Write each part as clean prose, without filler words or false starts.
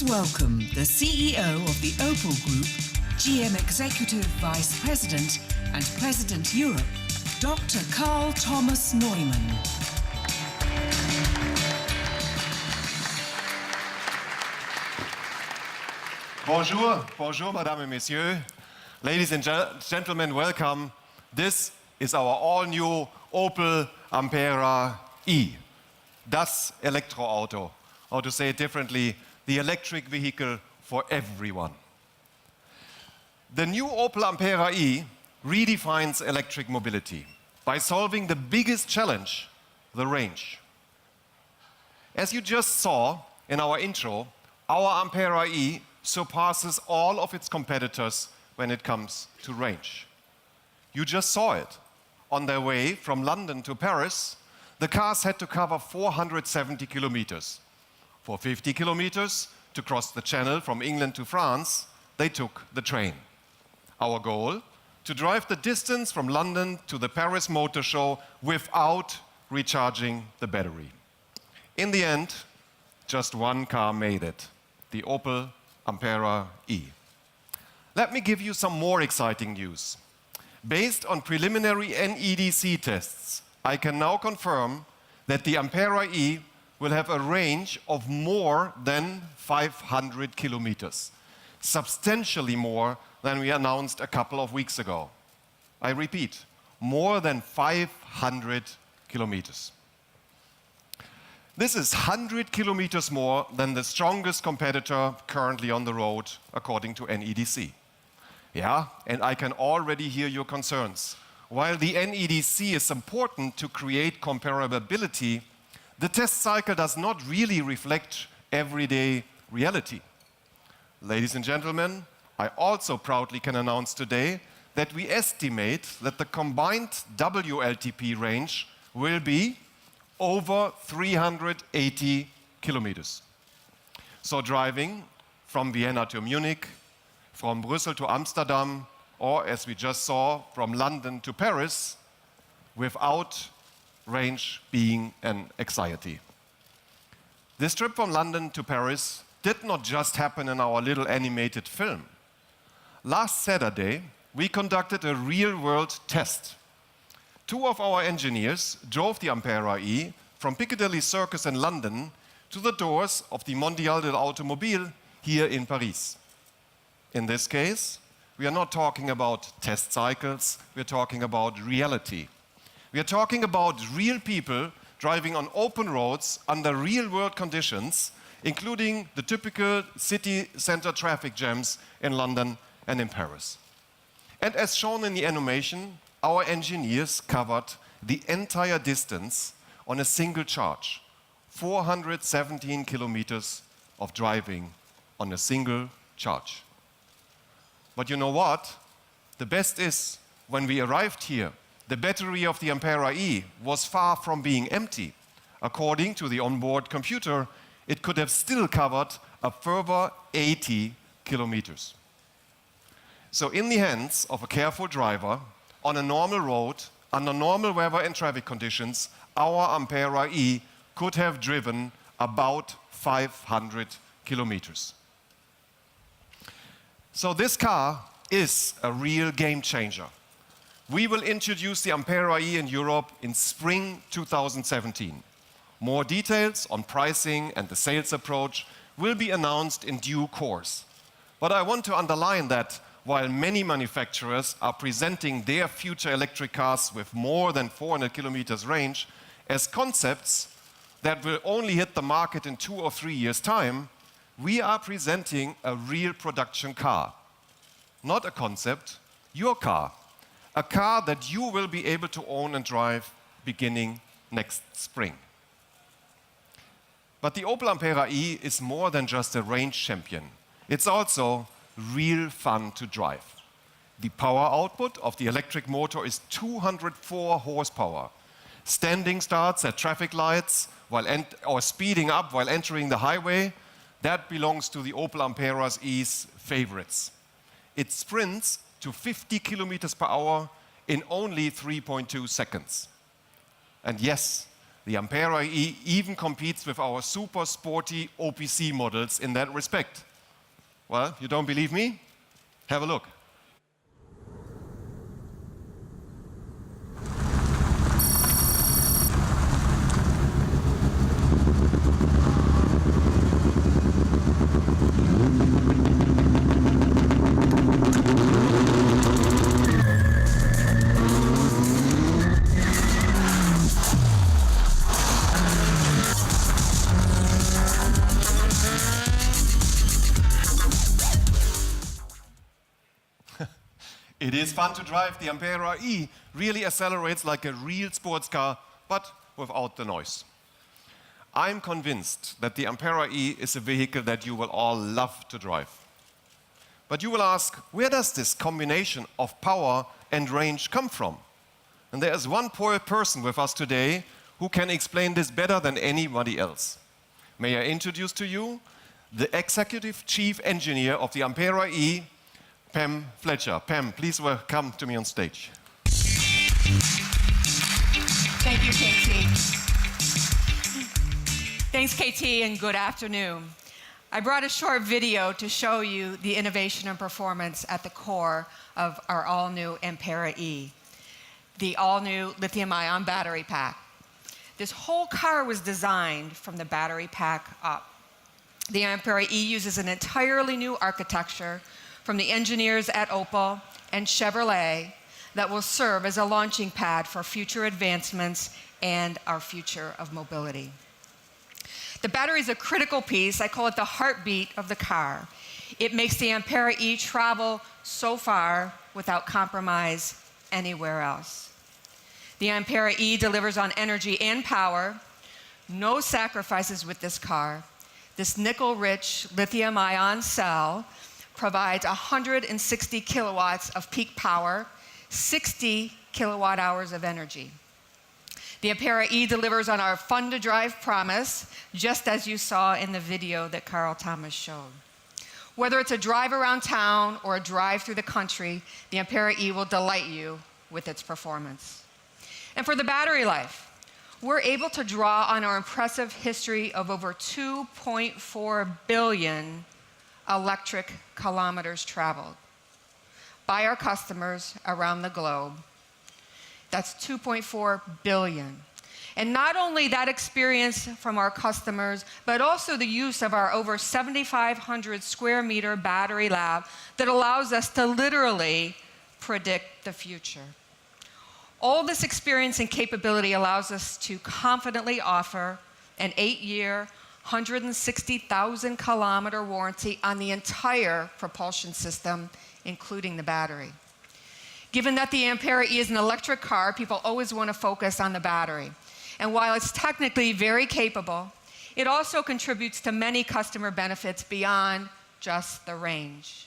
Please welcome the CEO of the Opel Group, GM Executive Vice President and President Europe, Dr. Karl Thomas Neumann. Bonjour, bonjour, mesdames et messieurs. Ladies and gentlemen, welcome. This is our all-new Opel Ampera-e. Das Elektroauto, or to say it differently, the electric vehicle for everyone. The new Opel Ampera-e redefines electric mobility by solving the biggest challenge, the range. As you just saw in our intro, our Ampera-e surpasses all of its competitors when it comes to range. You just saw it. On their way from London to Paris, the cars had to cover 470 kilometers. For 50 kilometers to cross the channel from England to France, they took the train. Our goal? To drive the distance from London to the Paris Motor Show without recharging the battery. In the end, just one car made it, the Opel Ampera-e. Let me give you some more exciting news. Based on preliminary NEDC tests, I can now confirm that the Ampera-e will have a range of more than 500 kilometers, substantially more than we announced a couple of weeks ago. I repeat, more than 500 kilometers. This is 100 kilometers more than the strongest competitor currently on the road, according to NEDC. Yeah, and I can already hear your concerns. While the NEDC is important to create comparability, the test cycle does not really reflect everyday reality. Ladies and gentlemen, I also proudly can announce today that we estimate that the combined WLTP range will be over 380 kilometers. So driving from Vienna to Munich, from Brussels to Amsterdam, or as we just saw, from London to Paris, without range being an anxiety. This trip from London to Paris did not just happen in our little animated film. Last Saturday, we conducted a real-world test. Two of our engineers drove the Ampera-e from Piccadilly Circus in London to the doors of the Mondial de l'Automobile here in Paris. In this case, we are not talking about test cycles, we're talking about reality. We are talking about real people driving on open roads under real-world conditions, including the typical city center traffic jams in London and in Paris. And as shown in the animation, our engineers covered the entire distance on a single charge, 417 kilometers of driving on a single charge. But you know what? The best is, when we arrived here, the battery of the Ampera-e was far from being empty. According to the onboard computer, it could have still covered a further 80 kilometers. So in the hands of a careful driver, on a normal road, under normal weather and traffic conditions, our Ampera-e could have driven about 500 kilometers. So this car is a real game changer. We will introduce the Ampera-e in Europe in spring 2017. More details on pricing and the sales approach will be announced in due course. But I want to underline that while many manufacturers are presenting their future electric cars with more than 400 kilometers range as concepts that will only hit the market in 2 or 3 years' time, we are presenting a real production car. Not a concept, your car. A car that you will be able to own and drive beginning next spring. But the Opel Ampera-e is more than just a range champion. It's also real fun to drive. The power output of the electric motor is 204 horsepower. Standing starts at traffic lights or speeding up while entering the highway, that belongs to the Opel Ampera-e's favorites. It sprints to 50 kilometers per hour in only 3.2 seconds. And yes, The Ampera-e even competes with our super sporty OPC models in that respect. Well, you don't believe me? Have a look. It is fun to drive. The Ampera-e really accelerates like a real sports car, but without the noise. I'm convinced that the Ampera-e is a vehicle that you will all love to drive. But you will ask, where does this combination of power and range come from? And there is one poor person with us today who can explain this better than anybody else. May I introduce to you the Executive Chief Engineer of the Ampera-e, Pam Fletcher. Pam, please come to me on stage. Thank you, KT. Thanks, KT, and good afternoon. I brought a short video to show you the innovation and performance at the core of our all-new Ampera-e, the all-new lithium-ion battery pack. This whole car was designed from the battery pack up. The Ampera-e uses an entirely new architecture from the engineers at Opel and Chevrolet that will serve as a launching pad for future advancements and our future of mobility. The battery is a critical piece. I call it the heartbeat of the car. It makes the Ampera-e travel so far without compromise anywhere else. The Ampera-e delivers on energy and power. No sacrifices with this car. This nickel-rich lithium-ion cell provides 160 kilowatts of peak power, 60 kilowatt hours of energy. The Ampera-e delivers on our fun-to-drive promise, just as you saw in the video that Carl Thomas showed. Whether it's a drive around town or a drive through the country, the Ampera-e will delight you with its performance. And for the battery life, we're able to draw on our impressive history of over 2.4 billion electric kilometers traveled by our customers around the globe. That's 2.4 billion. And not only that experience from our customers, but also the use of our over 7,500 square meter battery lab that allows us to literally predict the future. All this experience and capability allows us to confidently offer an 8-year, 160,000 kilometer warranty on the entire propulsion system, including the battery. Given that the Ampera-e is an electric car, people always want to focus on the battery. And while it's technically very capable, it also contributes to many customer benefits beyond just the range.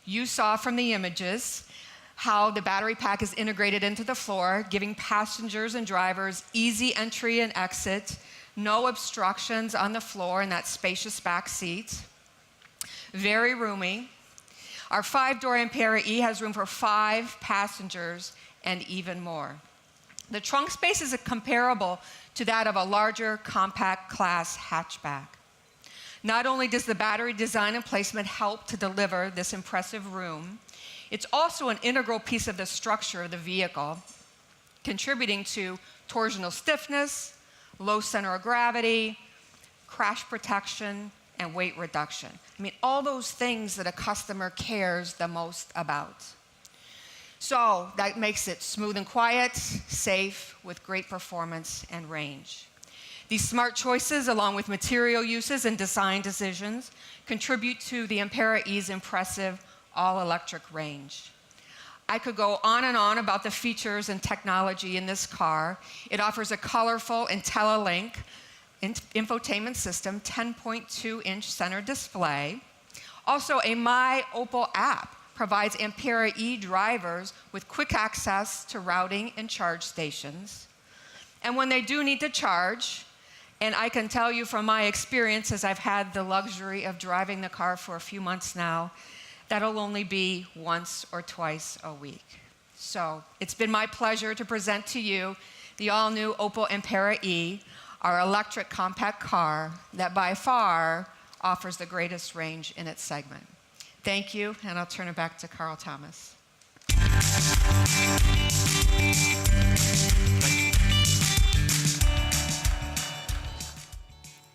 You saw from the images how the battery pack is integrated into the floor, giving passengers and drivers easy entry and exit, no obstructions on the floor in that spacious back seat. Very roomy. Our 5-door Ampera-e has room for 5 passengers and even more. The trunk space is comparable to that of a larger compact class hatchback. Not only does the battery design and placement help to deliver this impressive room, it's also an integral piece of the structure of the vehicle, contributing to torsional stiffness, low center of gravity, crash protection, and weight reduction. I mean, all those things that a customer cares the most about. So that makes it smooth and quiet, safe, with great performance and range. These smart choices, along with material uses and design decisions, contribute to the Ampera-e's impressive all-electric range. I could go on and on about the features and technology in this car. It offers a colorful IntelliLink infotainment system, 10.2-inch center display. Also, a My Opel app provides Ampera-e drivers with quick access to routing and charge stations. And when they do need to charge, and I can tell you from my experience, as I've had the luxury of driving the car for a few months now, that'll only be once or twice a week. So it's been my pleasure to present to you the all-new Opel Ampera-e, our electric compact car that by far offers the greatest range in its segment. Thank you, and I'll turn it back to Carl Thomas.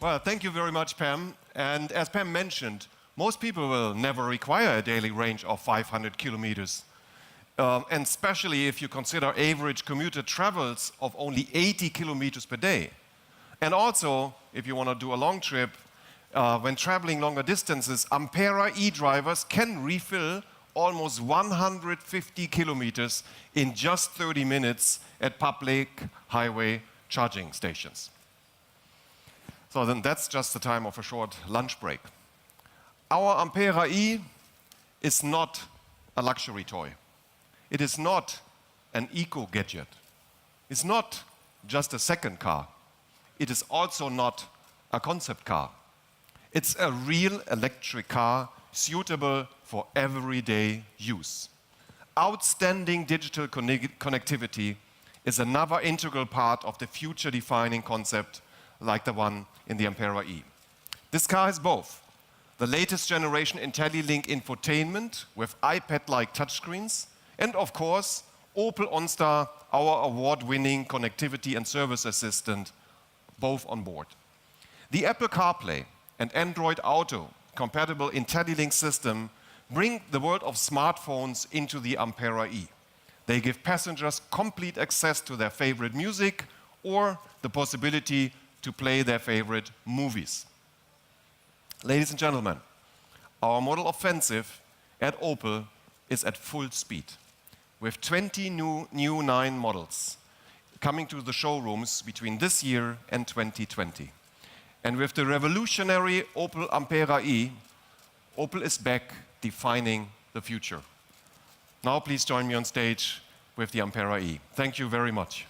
Well, thank you very much, Pam. And as Pam mentioned, most people will never require a daily range of 500 kilometers. And especially if you consider average commuter travels of only 80 kilometers per day. And also, if you want to do a long trip, when traveling longer distances, Ampera-e drivers can refill almost 150 kilometers in just 30 minutes at public highway charging stations. So then that's just the time of a short lunch break. Our Ampera-e is not a luxury toy. It is not an eco-gadget. It's not just a second car. It is also not a concept car. It's a real electric car suitable for everyday use. Outstanding digital connectivity is another integral part of the future-defining concept like the one in the Ampera-e. This car has both the latest generation IntelliLink infotainment with iPad-like touchscreens, and of course, Opel OnStar, our award-winning connectivity and service assistant, both on board. The Apple CarPlay and Android Auto compatible IntelliLink system bring the world of smartphones into the Ampera-e. They give passengers complete access to their favorite music or the possibility to play their favorite movies. Ladies and gentlemen, our model offensive at Opel is at full speed, with 20 new 9 models coming to the showrooms between this year and 2020. And with the revolutionary Opel Ampera-e, Opel is back defining the future. Now please join me on stage with the Ampera-e. Thank you very much.